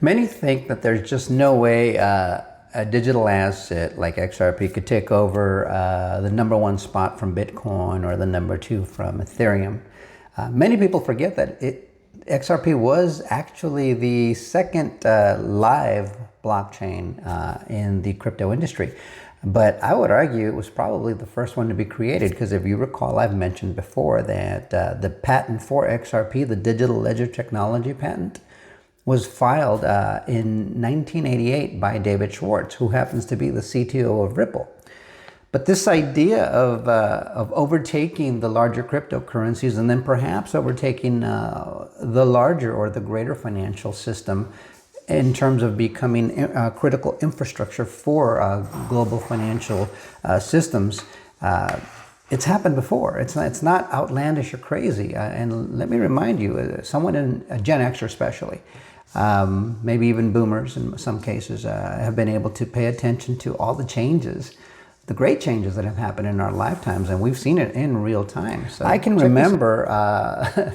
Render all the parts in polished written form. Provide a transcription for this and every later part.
Many think that there's just no way a digital asset like XRP could take over the number one spot from Bitcoin or the number two from Ethereum. Many people forget that XRP was actually the second live blockchain in the crypto industry. But I would argue it was probably the first one to be created, because if you recall, I've mentioned before that the patent for XRP, the digital ledger technology patent, was filed in 1988 by David Schwartz, who happens to be the CTO of Ripple. But this idea of overtaking the larger cryptocurrencies and then perhaps overtaking the larger or the greater financial system in terms of becoming critical infrastructure for global financial systems, it's happened before. It's not outlandish or crazy. And let me remind you, someone in Gen X especially, maybe even boomers in some cases, have been able to pay attention to all the changes, the great changes that have happened in our lifetimes, and we've seen it in real time. So I can remember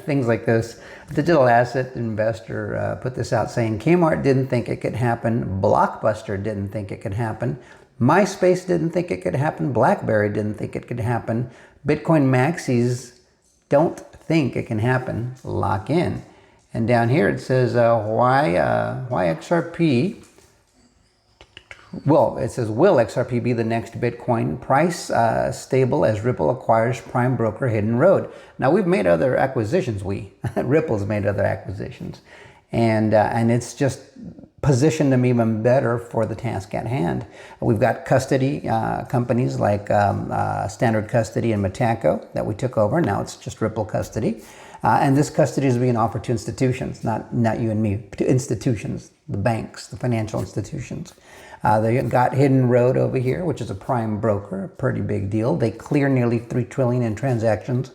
things like this. A digital asset investor put this out saying Kmart didn't think it could happen, Blockbuster didn't think it could happen, MySpace didn't think it could happen, BlackBerry didn't think it could happen, Bitcoin maxis don't think it can happen, lock in. And down here it says why XRP. Well, it says, will XRP be the next Bitcoin, price stable as Ripple acquires prime broker Hidden Road? Now, we've made other acquisitions. Ripple's made other acquisitions. And it's just positioned them even better for the task at hand. We've got custody companies like Standard Custody and Metaco that we took over. Now it's just Ripple Custody. And this custody is being offered to institutions, not you and me, to institutions, the banks, the financial institutions. They got Hidden Road over here, which is a prime broker, a pretty big deal. They clear nearly $3 trillion in transactions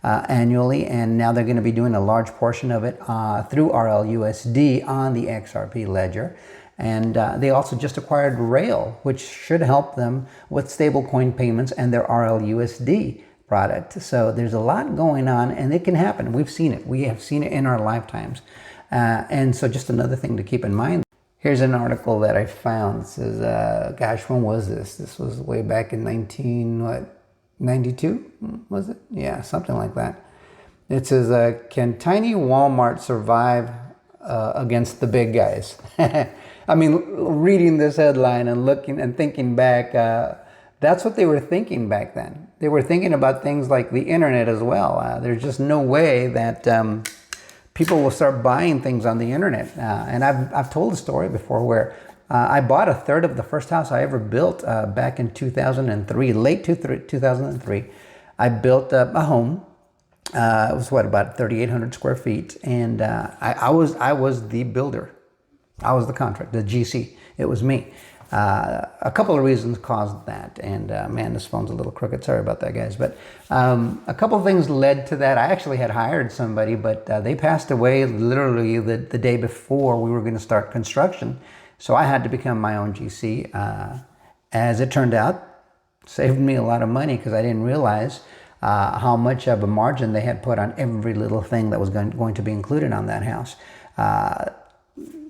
annually, and now they're going to be doing a large portion of it through RLUSD on the XRP ledger. And they also just acquired Rail, which should help them with stablecoin payments and their RLUSD product. So there's a lot going on, and it can happen. We've seen it. We have seen it in our lifetimes. And so just another thing to keep in mind. Here's an article that I found. It says, gosh, when was this? This was way back in 92? Was it? Yeah, something like that. It says, can tiny Walmart survive against the big guys? I mean, reading this headline and looking and thinking back, that's what they were thinking back then. They were thinking about things like the internet as well. There's just no way that people will start buying things on the internet. And I've told a story before where I bought a third of the first house I ever built back in 2003, late 2003. I built a home. It was about 3,800 square feet. And I was the builder. I was the contractor, the GC. It was me. A couple of reasons caused that, and man, this phone's a little crooked. Sorry about that, guys. But a couple of things led to that. I actually had hired somebody, but they passed away literally the day before we were going to start construction. So I had to become my own GC. As it turned out, saved me a lot of money because I didn't realize how much of a margin they had put on every little thing that was going to be included on that house.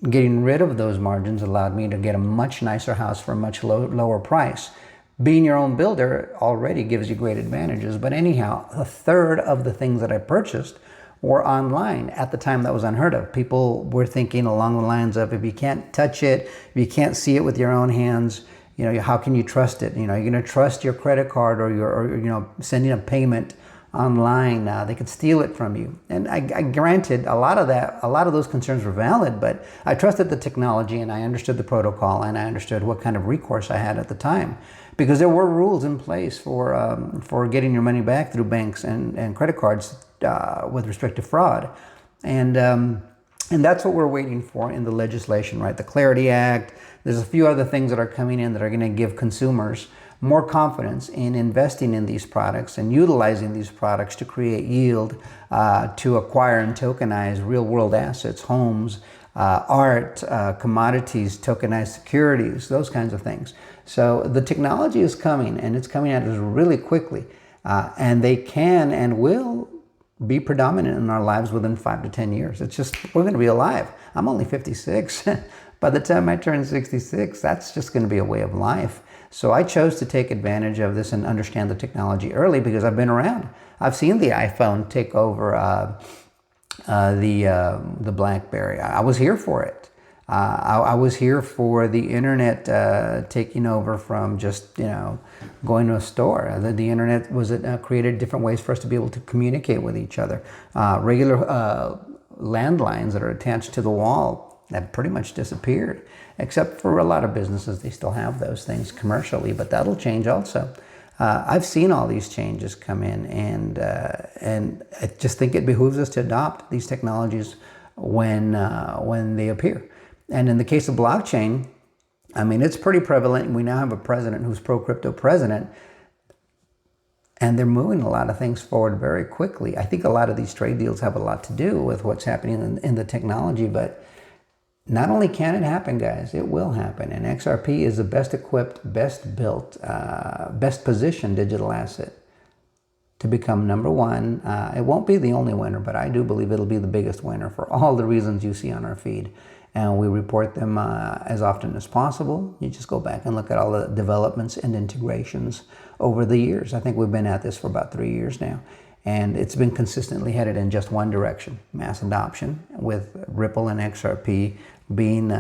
Getting rid of those margins allowed me to get a much nicer house for a much lower price. Being your own builder already gives you great advantages, but anyhow, a third of the things that I purchased were online. At the time, that was unheard of. People were thinking along the lines of, if you can't touch it, if you can't see it with your own hands, how can you trust it? You're going to trust your credit card or sending a payment online. They could steal it from you. And I granted a lot of those concerns were valid, but I trusted the technology and I understood the protocol and I understood what kind of recourse I had at the time, because there were rules in place for getting your money back through banks and credit cards with respect to fraud. And that's what we're waiting for in the legislation, right? The Clarity Act. There's a few other things that are coming in that are going to give consumers more confidence in investing in these products and utilizing these products to create yield, to acquire and tokenize real-world assets, homes, art, commodities, tokenized securities, those kinds of things. So the technology is coming, and it's coming at us really quickly, and they can and will be predominant in our lives within 5 to 10 years. It's just, we're going to be alive. I'm only 56. By the time I turn 66, that's just going to be a way of life. So I chose to take advantage of this and understand the technology early because I've been around. I've seen the iPhone take over the BlackBerry. I was here for it. I was here for the internet taking over from just, going to a store. The internet was created different ways for us to be able to communicate with each other. Regular landlines that are attached to the wall have pretty much disappeared, except for a lot of businesses. They still have those things commercially, but that'll change also. I've seen all these changes come in, and I just think it behooves us to adopt these technologies when they appear. And in the case of blockchain, I mean, it's pretty prevalent. We now have a president who's pro-crypto president, and they're moving a lot of things forward very quickly. I think a lot of these trade deals have a lot to do with what's happening in the technology, but not only can it happen, guys, it will happen. And XRP is the best equipped, best built, best positioned digital asset to become number one. It won't be the only winner, but I do believe it'll be the biggest winner for all the reasons you see on our feed. And we report them as often as possible. You just go back and look at all the developments and integrations over the years. I think we've been at this for about 3 years now. And it's been consistently headed in just one direction, mass adoption, with Ripple and XRP being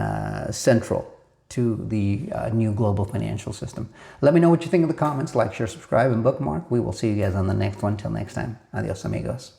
central to the new global financial system. Let me know what you think in the comments. Like, share, subscribe, and bookmark. We will see you guys on the next one. Till next time. Adios, amigos.